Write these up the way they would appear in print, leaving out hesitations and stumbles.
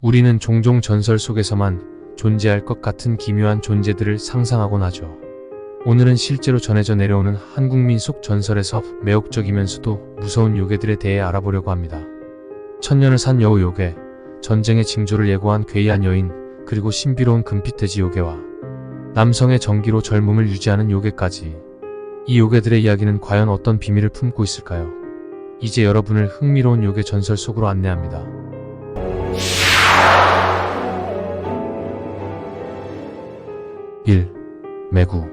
우리는 종종 전설 속에서만 존재할 것 같은 기묘한 존재들을 상상하곤 하죠. 오늘은 실제로 전해져 내려오는 한국민 속 전설에서 매혹적이면서도 무서운 요괴들에 대해 알아보려고 합니다. 천년을 산 여우 요괴, 전쟁의 징조를 예고한 괴이한 여인, 그리고 신비로운 금빛돼지 요괴와 남성의 정기로 젊음을 유지하는 요괴까지. 이 요괴들의 이야기는 과연 어떤 비밀을 품고 있을까요? 이제 여러분을 흥미로운 요괴 전설 속으로 안내합니다. 1. 매구.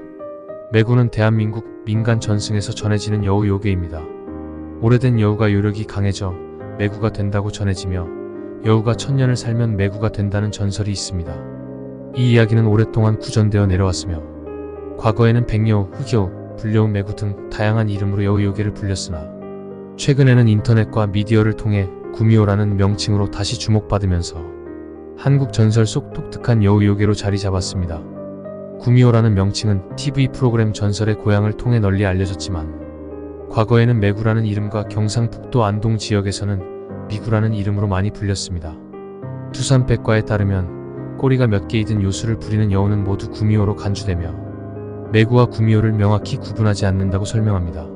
매구는 대한민국 민간 전승에서 전해지는 여우 요괴입니다. 오래된 여우가 요력이 강해져 매구가 된다고 전해지며 여우가 천년을 살면 매구가 된다는 전설이 있습니다. 이 이야기는 오랫동안 구전되어 내려왔으며 과거에는 백여우, 흑여우, 불려우, 매구 등 다양한 이름으로 여우 요괴를 불렸으나 최근에는 인터넷과 미디어를 통해 구미호라는 명칭으로 다시 주목받으면서 한국 전설 속 독특한 여우 요괴로 자리 잡았습니다. 구미호라는 명칭은 TV 프로그램 전설의 고향을 통해 널리 알려졌지만 과거에는 매구라는 이름과 경상북도 안동 지역에서는 미구라는 이름으로 많이 불렸습니다. 두산백과에 따르면 꼬리가 몇 개이든 요술을 부리는 여우는 모두 구미호로 간주되며 매구와 구미호를 명확히 구분하지 않는다고 설명합니다.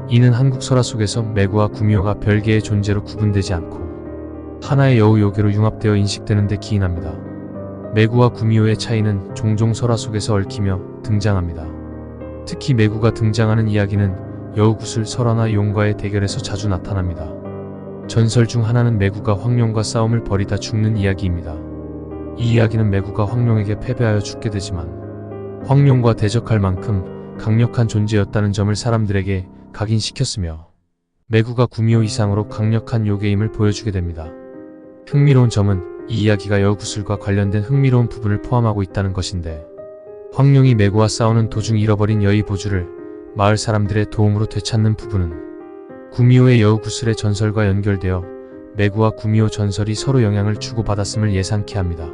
이는 한국 설화 속에서 매구와 구미호가 별개의 존재로 구분되지 않고 하나의 여우 요괴로 융합되어 인식되는 데 기인합니다. 매구와 구미호의 차이는 종종 설화 속에서 얽히며 등장합니다. 특히 매구가 등장하는 이야기는 여우구슬 설화나 용과의 대결에서 자주 나타납니다. 전설 중 하나는 매구가 황룡과 싸움을 벌이다 죽는 이야기입니다. 이 이야기는 매구가 황룡에게 패배하여 죽게 되지만 황룡과 대적할 만큼 강력한 존재였다는 점을 사람들에게 각인시켰으며 매구가 구미호 이상으로 강력한 요괴임을 보여주게 됩니다. 흥미로운 점은 이 이야기가 여우구슬과 관련된 흥미로운 부분을 포함하고 있다는 것인데 황룡이 매구와 싸우는 도중 잃어버린 여의 보주를 마을 사람들의 도움으로 되찾는 부분은 구미호의 여우구슬의 전설과 연결되어 매구와 구미호 전설이 서로 영향을 주고받았음을 예상케 합니다.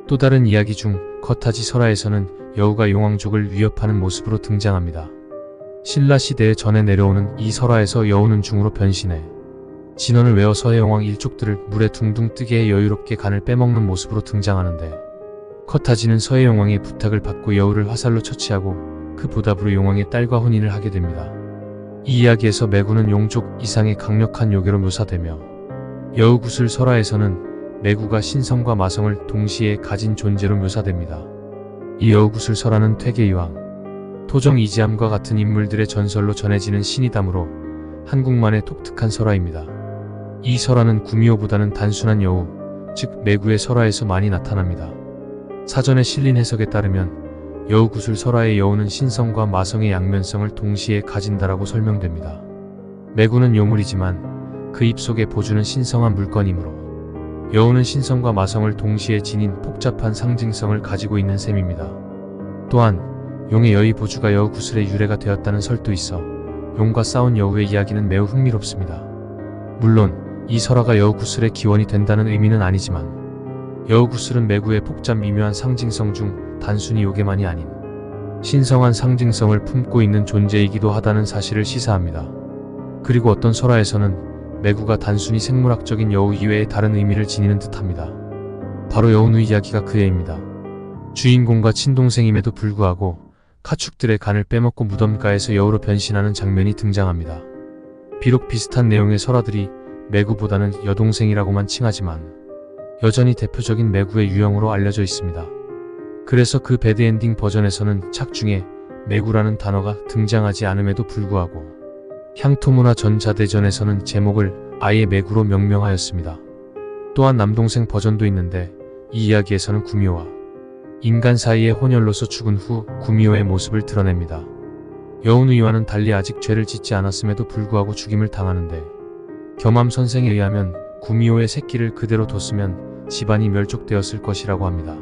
또 다른 이야기 중 거타지 설화에서는 여우가 용왕족을 위협하는 모습으로 등장합니다. 신라시대에 전해 내려오는 이 설화에서 여우는 중으로 변신해 진언을 외워 서해 용왕 일족들을 물에 둥둥 뜨게 해 여유롭게 간을 빼먹는 모습으로 등장하는데 커타지는 서해 용왕의 부탁을 받고 여우를 화살로 처치하고 그 보답으로 용왕의 딸과 혼인을 하게 됩니다. 이 이야기에서 매구는 용족 이상의 강력한 요괴로 묘사되며 여우구슬 설화에서는 매구가 신성과 마성을 동시에 가진 존재로 묘사됩니다. 이 여우구슬 설화는 퇴계이왕, 토정 이지함과 같은 인물들의 전설로 전해지는 신이담으로 한국만의 독특한 설화입니다. 이 설화는 구미호보다는 단순한 여우, 즉 매구의 설화에서 많이 나타납니다. 사전에 실린 해석에 따르면 여우구슬 설화의 여우는 신성과 마성의 양면성을 동시에 가진다라고 설명됩니다. 매구는 요물이지만 그 입속에 보주는 신성한 물건이므로 여우는 신성과 마성을 동시에 지닌 복잡한 상징성을 가지고 있는 셈입니다. 또한 용의 여의 보주가 여우구슬의 유래가 되었다는 설도 있어 용과 싸운 여우의 이야기는 매우 흥미롭습니다. 물론 이 설화가 여우구슬의 기원이 된다는 의미는 아니지만 여우구슬은 매구의 복잡 미묘한 상징성 중 단순히 요괴만이 아닌 신성한 상징성을 품고 있는 존재이기도 하다는 사실을 시사합니다. 그리고 어떤 설화에서는 매구가 단순히 생물학적인 여우 이외의 다른 의미를 지니는 듯합니다. 바로 여우누 이야기가 그 예입니다. 주인공과 친동생임에도 불구하고 가축들의 간을 빼먹고 무덤가에서 여우로 변신하는 장면이 등장합니다. 비록 비슷한 내용의 설화들이 매구보다는 여동생이라고만 칭하지만 여전히 대표적인 매구의 유형으로 알려져 있습니다. 그래서 그 배드엔딩 버전에서는 착중에 매구라는 단어가 등장하지 않음에도 불구하고 향토문화 전자대전에서는 제목을 아예 매구로 명명하였습니다. 또한 남동생 버전도 있는데 이 이야기에서는 구미호와 인간 사이의 혼혈로서 죽은 후 구미호의 모습을 드러냅니다. 여우누이와는 달리 아직 죄를 짓지 않았음에도 불구하고 죽임을 당하는데 겸암 선생에 의하면 구미호의 새끼를 그대로 뒀으면 집안이 멸족되었을 것이라고 합니다.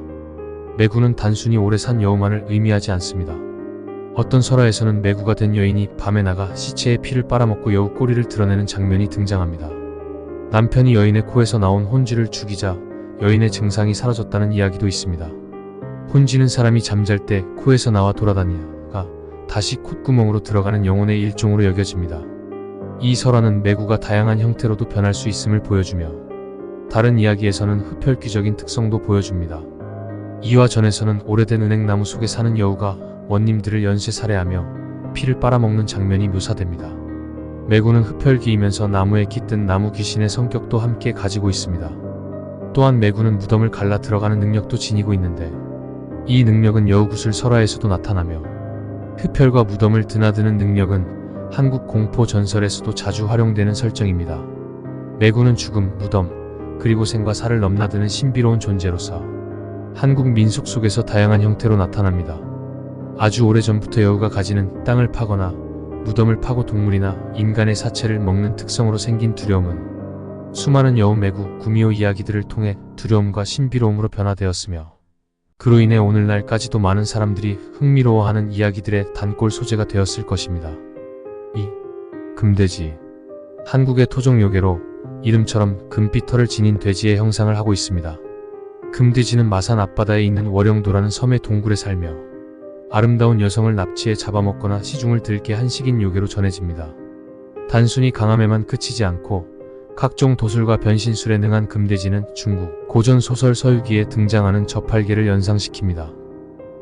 매구는 단순히 오래 산 여우만을 의미하지 않습니다. 어떤 설화에서는 매구가 된 여인이 밤에 나가 시체의 피를 빨아먹고 여우 꼬리를 드러내는 장면이 등장합니다. 남편이 여인의 코에서 나온 혼쥐를 죽이자 여인의 증상이 사라졌다는 이야기도 있습니다. 혼쥐는 사람이 잠잘 때 코에서 나와 돌아다니다가 다시 콧구멍으로 들어가는 영혼의 일종으로 여겨집니다. 이 설화는 매구가 다양한 형태로도 변할 수 있음을 보여주며 다른 이야기에서는 흡혈귀적인 특성도 보여줍니다. 이화 전에서는 오래된 은행나무 속에 사는 여우가 원님들을 연쇄 살해하며 피를 빨아먹는 장면이 묘사됩니다. 매구는 흡혈귀이면서 나무에 깃든 나무 귀신의 성격도 함께 가지고 있습니다. 또한 매구는 무덤을 갈라 들어가는 능력도 지니고 있는데 이 능력은 여우구슬 설화에서도 나타나며 흡혈과 무덤을 드나드는 능력은 한국 공포 전설에서도 자주 활용되는 설정입니다. 매구는 죽음, 무덤, 그리고 생과 사를 넘나드는 신비로운 존재로서 한국 민속 속에서 다양한 형태로 나타납니다. 아주 오래전부터 여우가 가지는 땅을 파거나 무덤을 파고 동물이나 인간의 사체를 먹는 특성으로 생긴 두려움은 수많은 여우, 매구, 구미호 이야기들을 통해 두려움과 신비로움으로 변화되었으며 그로 인해 오늘날까지도 많은 사람들이 흥미로워하는 이야기들의 단골 소재가 되었을 것입니다. 이 금돼지, 한국의 토종 요괴로 이름처럼 금빛 털을 지닌 돼지의 형상을 하고 있습니다. 금돼지는 마산 앞바다에 있는 월영도라는 섬의 동굴에 살며 아름다운 여성을 납치해 잡아먹거나 시중을 들게 한 식인 요괴로 전해집니다. 단순히 강함에만 그치지 않고 각종 도술과 변신술에 능한 금돼지는 중국 고전 소설 서유기에 등장하는 저팔계를 연상시킵니다.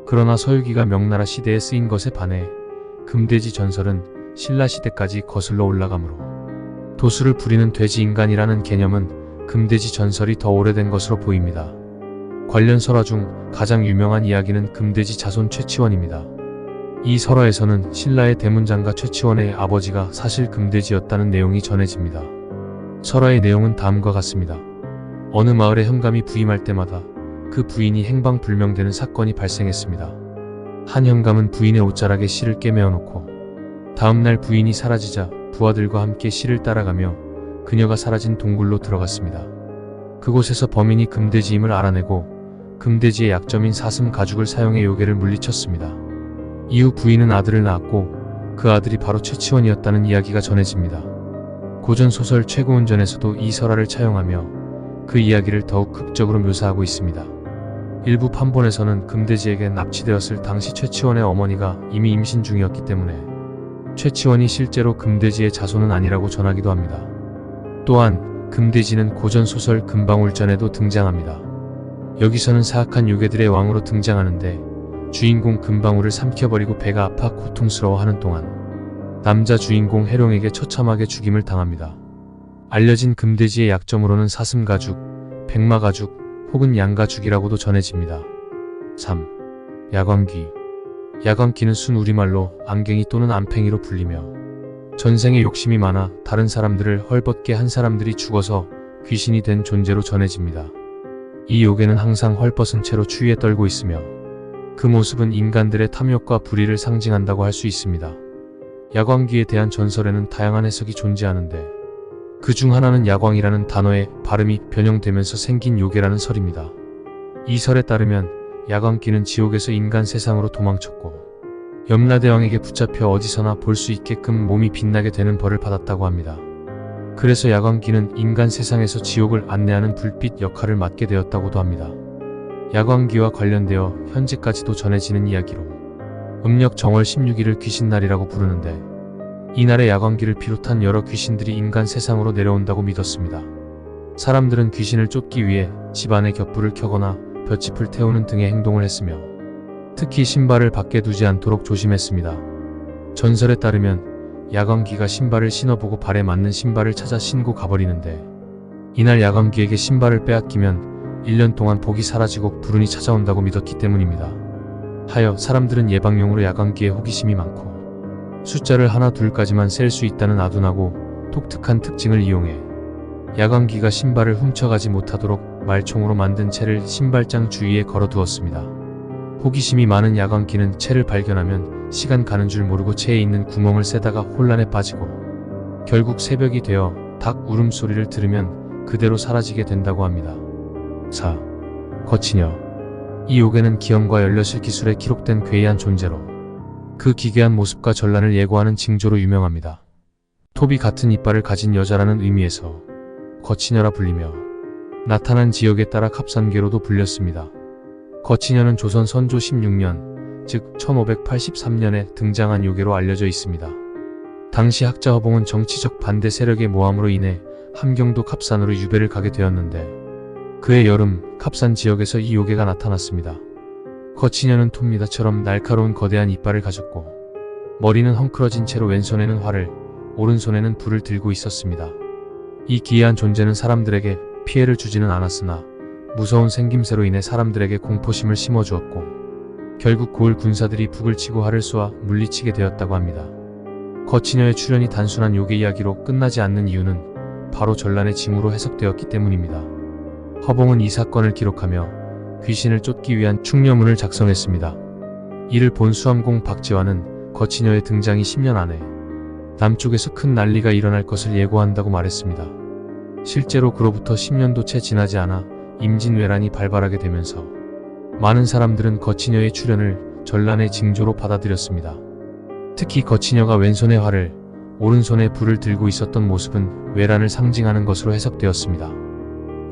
그러나 서유기가 명나라 시대에 쓰인 것에 반해 금돼지 전설은 신라시대까지 거슬러 올라가므로 도술을 부리는 돼지인간이라는 개념은 금돼지 전설이 더 오래된 것으로 보입니다. 관련 설화 중 가장 유명한 이야기는 금돼지 자손 최치원입니다. 이 설화에서는 신라의 대문장가 최치원의 아버지가 사실 금돼지였다는 내용이 전해집니다. 설화의 내용은 다음과 같습니다. 어느 마을에 현감이 부임할 때마다 그 부인이 행방불명되는 사건이 발생했습니다. 한 현감은 부인의 옷자락에 실을 꿰매어 놓고 다음날 부인이 사라지자 부하들과 함께 실을 따라가며 그녀가 사라진 동굴로 들어갔습니다. 그곳에서 범인이 금돼지임을 알아내고 금돼지의 약점인 사슴 가죽을 사용해 요괴를 물리쳤습니다. 이후 부인은 아들을 낳았고 그 아들이 바로 최치원이었다는 이야기가 전해집니다. 고전 소설 최고운전에서도 이 설화를 차용하며 그 이야기를 더욱 극적으로 묘사하고 있습니다. 일부 판본에서는 금돼지에게 납치되었을 당시 최치원의 어머니가 이미 임신 중이었기 때문에 최치원이 실제로 금돼지의 자손은 아니라고 전하기도 합니다. 또한 금돼지는 고전 소설 금방울전에도 등장합니다. 여기서는 사악한 요괴들의 왕으로 등장하는데 주인공 금방울을 삼켜버리고 배가 아파 고통스러워하는 동안 남자 주인공 해룡에게 처참하게 죽임을 당합니다. 알려진 금돼지의 약점으로는 사슴가죽, 백마가죽 혹은 양가죽이라고도 전해집니다. 3. 야광귀. 야광귀는 순 우리말로 안갱이 또는 안팽이로 불리며 전생에 욕심이 많아 다른 사람들을 헐벗게 한 사람들이 죽어서 귀신이 된 존재로 전해집니다. 이 요괴는 항상 헐벗은 채로 추위에 떨고 있으며 그 모습은 인간들의 탐욕과 불의를 상징한다고 할 수 있습니다. 야광귀에 대한 전설에는 다양한 해석이 존재하는데 그 중 하나는 야광이라는 단어의 발음이 변형되면서 생긴 요괴라는 설입니다. 이 설에 따르면 야광귀는 지옥에서 인간 세상으로 도망쳤고 염라대왕에게 붙잡혀 어디서나 볼 수 있게끔 몸이 빛나게 되는 벌을 받았다고 합니다. 그래서 야광귀는 인간 세상에서 지옥을 안내하는 불빛 역할을 맡게 되었다고도 합니다. 야광귀와 관련되어 현재까지도 전해지는 이야기로 음력 정월 16일을 귀신날이라고 부르는데 이날에 야광귀를 비롯한 여러 귀신들이 인간 세상으로 내려온다고 믿었습니다. 사람들은 귀신을 쫓기 위해 집안에 겹불을 켜거나 볏짚을 태우는 등의 행동을 했으며 특히 신발을 밖에 두지 않도록 조심했습니다. 전설에 따르면 야광귀가 신발을 신어보고 발에 맞는 신발을 찾아 신고 가버리는데 이날 야광귀에게 신발을 빼앗기면 1년 동안 복이 사라지고 불운이 찾아온다고 믿었기 때문입니다. 하여 사람들은 예방용으로 야광귀에 호기심이 많고 숫자를 하나 둘까지만 셀 수 있다는 아둔하고 독특한 특징을 이용해 야광귀가 신발을 훔쳐가지 못하도록 말총으로 만든 채를 신발장 주위에 걸어두었습니다. 호기심이 많은 야광귀는 채를 발견하면 시간 가는 줄 모르고 채에 있는 구멍을 쐬다가 혼란에 빠지고 결국 새벽이 되어 닭 울음소리를 들으면 그대로 사라지게 된다고 합니다. 4. 거치녀. 이 요괴는 기형과 연려실 기술에 기록된 괴이한 존재로 그 기괴한 모습과 전란을 예고하는 징조로 유명합니다. 톱이 같은 이빨을 가진 여자라는 의미에서 거치녀라 불리며 나타난 지역에 따라 갑산괴로도 불렸습니다. 거치녀는 조선 선조 16년, 즉 1583년에 등장한 요괴로 알려져 있습니다. 당시 학자 허봉은 정치적 반대 세력의 모함으로 인해 함경도 갑산으로 유배를 가게 되었는데 그해 여름 캅산 지역에서 이 요괴가 나타났습니다. 거치녀는 톱니다처럼 날카로운 거대한 이빨을 가졌고 머리는 헝클어진 채로 왼손에는 활을, 오른손에는 불을 들고 있었습니다. 이 기이한 존재는 사람들에게 피해를 주지는 않았으나 무서운 생김새로 인해 사람들에게 공포심을 심어주었고 결국 고을 군사들이 북을 치고 활을 쏘아 물리치게 되었다고 합니다. 거치녀의 출현이 단순한 요괴 이야기로 끝나지 않는 이유는 바로 전란의 징후로 해석되었기 때문입니다. 허봉은 이 사건을 기록하며 귀신을 쫓기 위한 충려문을 작성했습니다. 이를 본 수암공 박재환은 거치녀의 등장이 10년 안에 남쪽에서 큰 난리가 일어날 것을 예고한다고 말했습니다. 실제로 그로부터 10년도 채 지나지 않아 임진왜란이 발발하게 되면서 많은 사람들은 거치녀의 출현을 전란의 징조로 받아들였습니다. 특히 거치녀가 왼손에 활을, 오른손에 불을 들고 있었던 모습은 외란을 상징하는 것으로 해석되었습니다.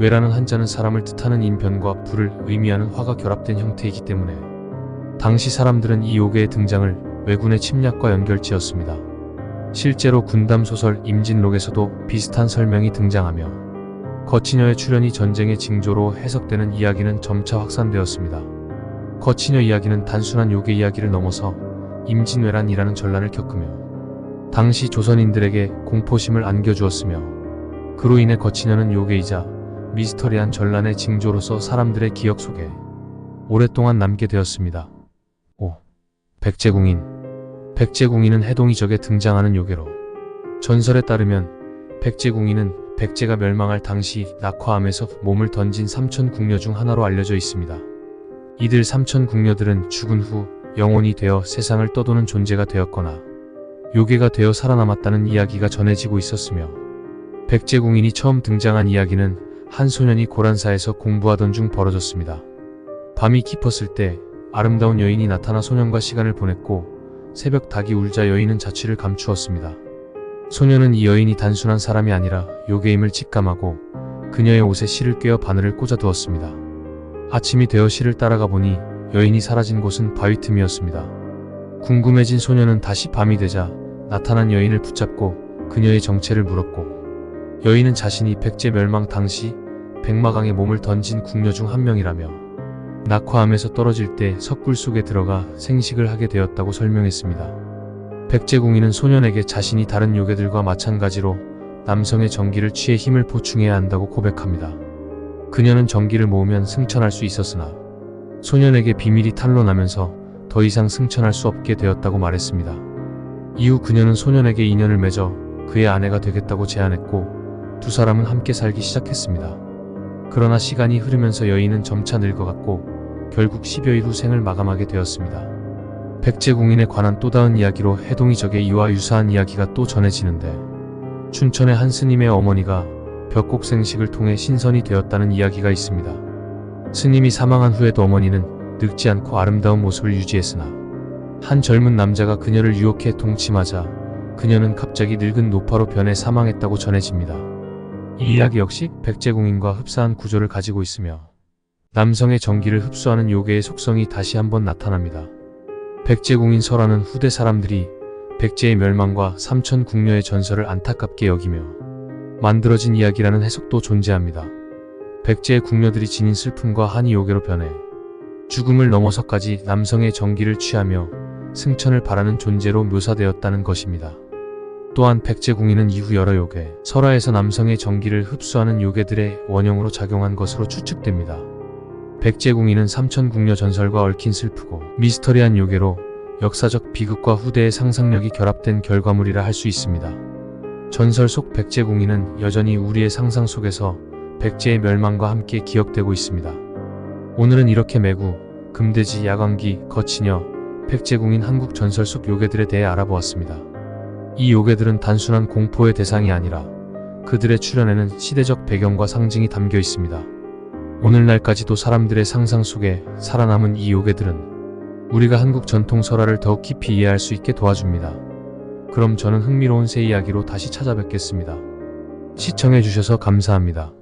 외란은 한자는 사람을 뜻하는 인변과 불을 의미하는 화가 결합된 형태이기 때문에 당시 사람들은 이 요괴의 등장을 왜군의 침략과 연결지었습니다. 실제로 군담소설 임진록에서도 비슷한 설명이 등장하며 거치녀의 출현이 전쟁의 징조로 해석되는 이야기는 점차 확산되었습니다. 거치녀 이야기는 단순한 요괴 이야기를 넘어서 임진왜란이라는 전란을 겪으며 당시 조선인들에게 공포심을 안겨주었으며 그로 인해 거치녀는 요괴이자 미스터리한 전란의 징조로서 사람들의 기억 속에 오랫동안 남게 되었습니다. 5. 백제궁인. 백제궁인은 해동이적에 등장하는 요괴로 전설에 따르면 백제궁인은 백제가 멸망할 당시 낙화암에서 몸을 던진 삼천궁녀 중 하나로 알려져 있습니다. 이들 삼천궁녀들은 죽은 후 영혼이 되어 세상을 떠도는 존재가 되었거나 요괴가 되어 살아남았다는 이야기가 전해지고 있었으며 백제궁인이 처음 등장한 이야기는 한 소년이 고란사에서 공부하던 중 벌어졌습니다. 밤이 깊었을 때 아름다운 여인이 나타나 소년과 시간을 보냈고 새벽 닭이 울자 여인은 자취를 감추었습니다. 소년은 이 여인이 단순한 사람이 아니라 요괴임을 직감하고 그녀의 옷에 실을 꿰어 바늘을 꽂아두었습니다. 아침이 되어 실을 따라가 보니 여인이 사라진 곳은 바위 틈이었습니다. 궁금해진 소년은 다시 밤이 되자 나타난 여인을 붙잡고 그녀의 정체를 물었고 여인은 자신이 백제 멸망 당시 백마강에 몸을 던진 궁녀 중 한 명이라며 낙화암에서 떨어질 때 석굴 속에 들어가 생식을 하게 되었다고 설명했습니다. 백제궁인은 소년에게 자신이 다른 요괴들과 마찬가지로 남성의 정기를 취해 힘을 보충해야 한다고 고백합니다. 그녀는 정기를 모으면 승천할 수 있었으나 소년에게 비밀이 탄로나면서 더 이상 승천할 수 없게 되었다고 말했습니다. 이후 그녀는 소년에게 인연을 맺어 그의 아내가 되겠다고 제안했고 두 사람은 함께 살기 시작했습니다. 그러나 시간이 흐르면서 여인은 점차 늙어갔고 결국 10여일 후 생을 마감하게 되었습니다. 백제궁인에 관한 또 다른 이야기로 해동이적의 이와 유사한 이야기가 또 전해지는데 춘천의 한 스님의 어머니가 벽곡생식을 통해 신선이 되었다는 이야기가 있습니다. 스님이 사망한 후에도 어머니는 늙지 않고 아름다운 모습을 유지했으나 한 젊은 남자가 그녀를 유혹해 동침하자 그녀는 갑자기 늙은 노파로 변해 사망했다고 전해집니다. 이 이야기 역시 백제궁인과 흡사한 구조를 가지고 있으며 남성의 정기를 흡수하는 요괴의 속성이 다시 한번 나타납니다. 백제궁인 설화는 후대 사람들이 백제의 멸망과 삼천궁녀의 전설을 안타깝게 여기며 만들어진 이야기라는 해석도 존재합니다. 백제의 궁녀들이 지닌 슬픔과 한이 요괴로 변해 죽음을 넘어서까지 남성의 정기를 취하며 승천을 바라는 존재로 묘사되었다는 것입니다. 또한 백제궁인은 이후 여러 요괴, 설화에서 남성의 정기를 흡수하는 요괴들의 원형으로 작용한 것으로 추측됩니다. 백제궁인은 삼천궁녀 전설과 얽힌 슬프고 미스터리한 요괴로 역사적 비극과 후대의 상상력이 결합된 결과물이라 할 수 있습니다. 전설 속 백제궁인은 여전히 우리의 상상 속에서 백제의 멸망과 함께 기억되고 있습니다. 오늘은 이렇게 매구, 금돼지, 야광기, 거치녀, 백제궁인 한국 전설 속 요괴들에 대해 알아보았습니다. 이 요괴들은 단순한 공포의 대상이 아니라 그들의 출현에는 시대적 배경과 상징이 담겨 있습니다. 오늘날까지도 사람들의 상상 속에 살아남은 이 요괴들은 우리가 한국 전통 설화를 더욱 깊이 이해할 수 있게 도와줍니다. 그럼 저는 흥미로운 새 이야기로 다시 찾아뵙겠습니다. 시청해주셔서 감사합니다.